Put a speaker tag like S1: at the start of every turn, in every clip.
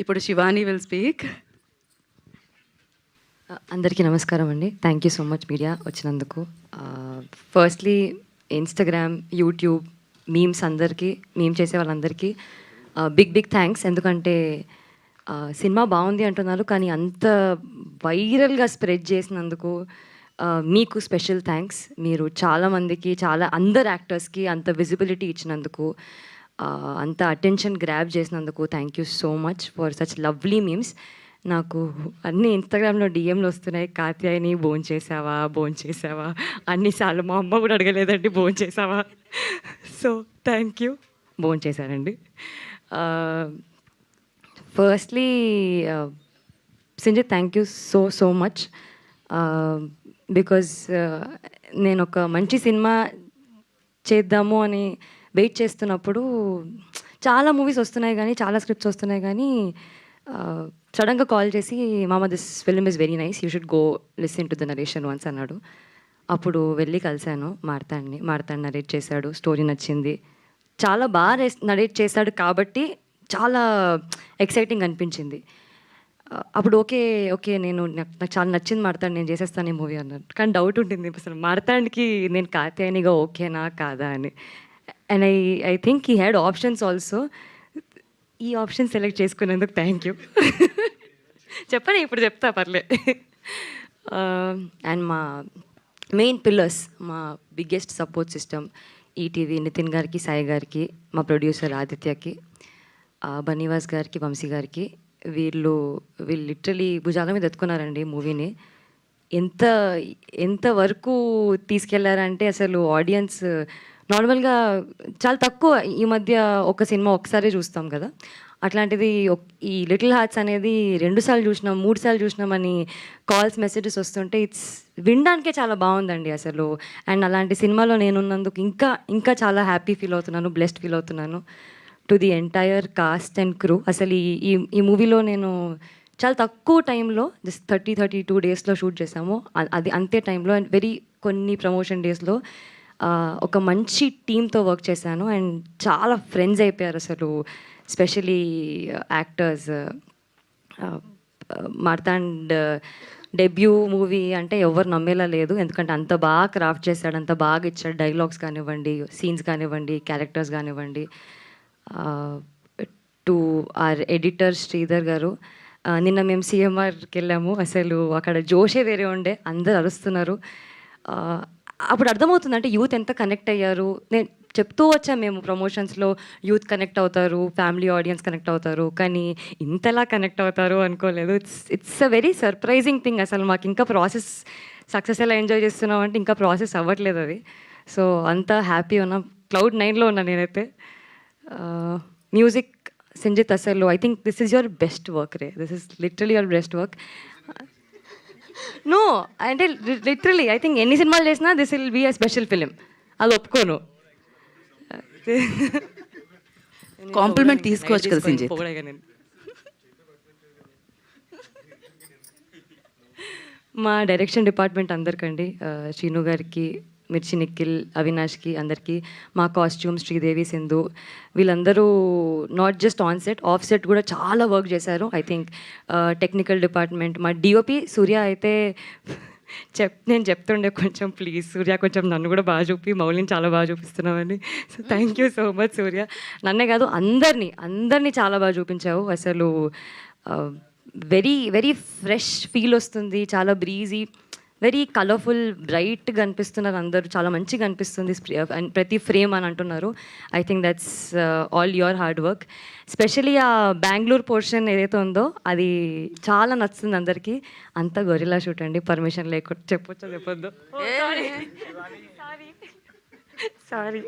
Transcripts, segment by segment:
S1: ఇప్పుడు Shivani will speak.
S2: అందరికీ నమస్కారం అండి. Thank you so much media వచ్చినందుకు. ఫస్ట్లీ ఇన్స్టాగ్రామ్, యూట్యూబ్, మీమ్స్ అందరికీ, మీమ్ చేసే వాళ్ళందరికీ బిగ్ థ్యాంక్స్. ఎందుకంటే సినిమా బాగుంది అంటున్నారు, కానీ అంత వైరల్గా స్ప్రెడ్ చేసినందుకు మీకు స్పెషల్ థ్యాంక్స్. మీరు చాలామందికి, అందరు యాక్టర్స్కి అంత విజిబిలిటీ ఇచ్చినందుకు, అంత అటెన్షన్ గ్రాబ్ చేసినందుకు thank you so much for such lovely memes. నాకు అన్ని ఇన్స్టాగ్రామ్లో డిఎంలు వస్తున్నాయి, కాత్యాయని భోంచేసావా అన్నిసార్లు. మా అమ్మ కూడా అడగలేదండి భోంచేసావా. So thank you. భోంచేశారండి. Firstly Sanjith, thank you so much. Because నేను ఒక మంచి సినిమా చేద్దాము అని వెయిట్ చేస్తున్నప్పుడు చాలా మూవీస్ వస్తున్నాయి, కానీ చాలా స్క్రిప్ట్స్ వస్తున్నాయి, కానీ సడన్గా కాల్ చేసి, మామ this film is very nice, you should go listen to the narration once అన్నాడు. అప్పుడు వెళ్ళి కలిశాను మార్తాండ్ నరేట్ చేశాడు, స్టోరీ నచ్చింది, చాలా బాగా నరేట్ చేశాడు కాబట్టి చాలా ఎక్సైటింగ్ అనిపించింది. అప్పుడు ఓకే నాకు చాలా నచ్చింది మార్తాండ్, నేను చేసేస్తాను ఈ మూవీ అన్నాడు. కానీ డౌట్ ఉంటుంది అసలు మార్తాండ్కి నేను కాత్యాయనిగా ఓకేనా కాదా అని. And I think he had options also. ఈ ఆప్షన్ సెలెక్ట్ చేసుకునేందుకు థ్యాంక్ యూ. చెప్పండి, ఇప్పుడు చెప్తా పర్లే. అండ్ మా మెయిన్ పిల్లర్స్, మా biggest support system ETV Nitin గారికి, సాయి గారికి, మా ప్రొడ్యూసర్ ఆదిత్యకి, బనీవాస్ గారికి, వంశీ గారికి. వీళ్ళు లిటరలీ భుజాల మీద ఎత్తుకున్నారండి మూవీని. ఎంత వరకు తీసుకెళ్లారంటే అసలు ఆడియన్స్ నార్మల్గా చాలా తక్కువ ఈ మధ్య ఒక సినిమా ఒకసారి చూస్తాం కదా, అట్లాంటిది ఈ లిటిల్ హార్ట్స్ అనేది 2 సార్లు చూసినాం, 3 సార్లు చూసినామని కాల్స్, మెసేజెస్ వస్తుంటే వినడానికే చాలా బాగుందండి అసలు. అండ్ అలాంటి సినిమాలో నేనున్నందుకు ఇంకా చాలా హ్యాపీ ఫీల్ అవుతున్నాను, బ్లెస్డ్ ఫీల్ అవుతున్నాను. To the entire cost and crew. అసలు ఈ మూవీలో నేను చాలా తక్కువ టైంలో, జస్ట్ 32 డేస్లో షూట్ చేసాము. అది అంతే టైంలో అండ్ కొన్ని ప్రమోషన్ డేస్లో ఒక మంచి టీంతో వర్క్ చేశాను. అండ్ చాలా ఫ్రెండ్స్ అయిపోయారు అసలు. Specially actors. Marthand debut movie అంటే ఎవరు నమ్మేలా లేదు, ఎందుకంటే అంత బాగా క్రాఫ్ట్ చేశాడు, అంత బాగా ఇచ్చాడు. డైలాగ్స్ కానివ్వండి, సీన్స్ కానివ్వండి, క్యారెక్టర్స్ కానివ్వండి. టు ఆర్ ఎడిటర్ శ్రీధర్ గారు, నిన్న మేము సిఎంఆర్కి వెళ్ళాము, అసలు అక్కడ జోషే వేరే ఉండే, అందరు అరుస్తున్నారు. అప్పుడు అర్థమవుతుంది అంటే యూత్ ఎంత కనెక్ట్ అయ్యారు. నేను చెప్తూ వచ్చాము, మేము ప్రమోషన్స్లో యూత్ కనెక్ట్ అవుతారు, ఫ్యామిలీ ఆడియన్స్ కనెక్ట్ అవుతారు, కానీ ఇంతలా కనెక్ట్ అవుతారు అనుకోలేదు. It's a very surprising thing. అసలు మాకు ఇంకా ప్రాసెస్, సక్సెస్ ఎలా ఎంజాయ్ చేస్తున్నాం అంటే ఇంకా ప్రాసెస్ అవ్వట్లేదు అది. సో అంతా హ్యాపీ ఉన్నాం, క్లౌడ్ 9లో ఉన్నా నేనైతే. మ్యూజిక్ సంజిత్, అసలు I think this is your best work రే, this is literally your best work. No అంటే లిటరలీ ఐ థింక్ ఎన్ని సినిమాలు చేసినా this will be a special film, అది ఒప్పుకోను.
S1: కాంప్లిమెంట్ తీసుకోవచ్చు కదా సంజిత్.
S2: మా డైరెక్షన్ డిపార్ట్మెంట్ అందరికండి, శ్రీను గారికి, మిర్చి నిఖిల్, అవినాష్కి, అందరికీ, మా కాస్ట్యూమ్ శ్రీదేవి, సింధు, వీళ్ళందరూ not just on set, of set కూడా చాలా వర్క్ చేశారు. ఐ థింక్ టెక్నికల్ డిపార్ట్మెంట్, మా డిఓపి సూర్య అయితే నేను చెప్తుండే, కొంచెం ప్లీజ్ సూర్య కొంచెం నన్ను కూడా బాగా చూపి, మౌలిని చాలా బాగా చూపిస్తున్నామని. So thank you so much Surya. నన్నే కాదు అందరినీ చాలా బాగా చూపించావు. అసలు వెరీ ఫ్రెష్ ఫీల్ వస్తుంది, చాలా బ్రీజీ, వెరీ కలర్ఫుల్, బ్రైట్గా అనిపిస్తున్నారు అందరూ, చాలా మంచిగా అనిపిస్తుంది ప్రతి ఫ్రేమ్ అని అంటున్నారు. I think that's all your hard work. Especially ఆ బెంగళూరు పోర్షన్ ఏదైతే ఉందో అది చాలా నచ్చుతుంది అందరికీ. అంతా గొరిల్లా షూట్ అండి, పర్మిషన్ లేకుండా. చెప్పొద్దు, సారీ,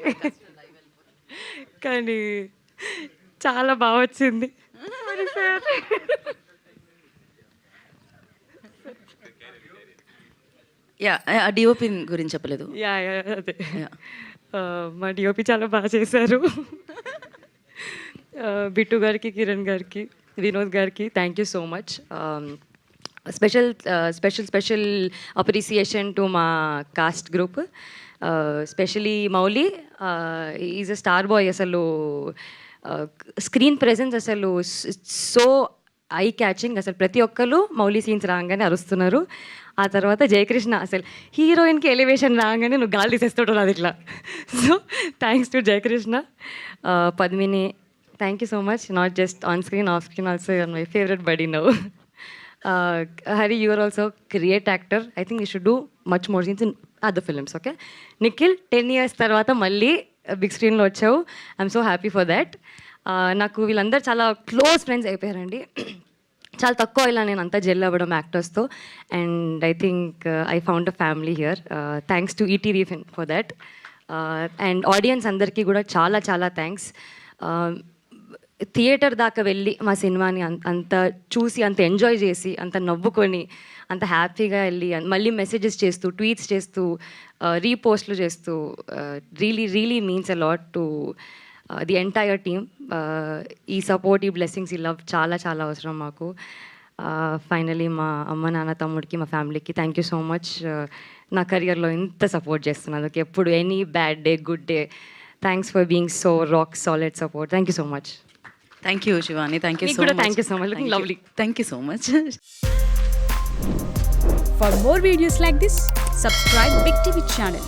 S2: కానీ చాలా బాగా వచ్చింది.
S1: డిఓపి గురించి చెప్పలేదు.
S2: అదే, మా డిఓపి చాలా బాగా చేశారు. బిట్టు గారికి, కిరణ్ గారికి, వినోద్ గారికి thank you so much. Special appreciation to మా cast group, specially Mouli. Is a star boy. అసలు స్క్రీన్ ప్రెజెన్స్ అసలు సో ఐ క్యాచింగ్. అసలు ప్రతి ఒక్కరు మౌలి సీన్స్ రాగానే అరుస్తున్నారు. ఆ తర్వాత జయకృష్ణ అసలు హీరోయిన్కి ఎలివేషన్ రాగానే నువ్వు గాలి తీసేస్తాడు అది ఇట్లా. So thanks to Jayakrishna. Padmini, thank you so much. Not just on screen, off screen also you are my favourite buddy now. Hari, you are also great actor. I think you should do much more scenes in other films, okay? Nikhil, 10 years తర్వాత మళ్ళీ big స్క్రీన్లో వచ్చావు. I'm so happy for that. నాకు వీళ్ళందరూ చాలా close friends అయిపోయారండి. చాలా తక్కువ ఇలా నేను అంతా జెల్ అవ్వడం యాక్టర్స్తో. And I think I found a family here. Thanks to ETV for that. And audience అందరికీ కూడా చాలా చాలా థ్యాంక్స్. థియేటర్ దాకా వెళ్ళి మా సినిమాని అంత చూసి, అంత ఎంజాయ్ చేసి, అంత నవ్వుకొని, అంత హ్యాపీగా వెళ్ళి మళ్ళీ మెసేజెస్ చేస్తూ, ట్వీట్స్ చేస్తూ, రీపోస్ట్లు చేస్తూ, really means a lot to the entire team. ఈ సపోర్ట్, ఈ బ్లెస్సింగ్స్, ఈ లవ్ చాలా చాలా అవసరం మాకు. ఫైనలీ మా అమ్మ, నాన్న, తమ్ముడికి, మా ఫ్యామిలీకి థ్యాంక్ యూ సో మచ్. నా కెరియర్లో ఇంత సపోర్ట్ చేస్తున్నందుకు, ఎప్పుడు any bad day, good day, thanks for being so rock solid support. Thank you so much.
S1: Thank you Shivani, thank you so much.
S2: Thank you so much. Looking lovely.
S1: Thank you so much.
S3: For more videos like this, subscribe Big TV channel.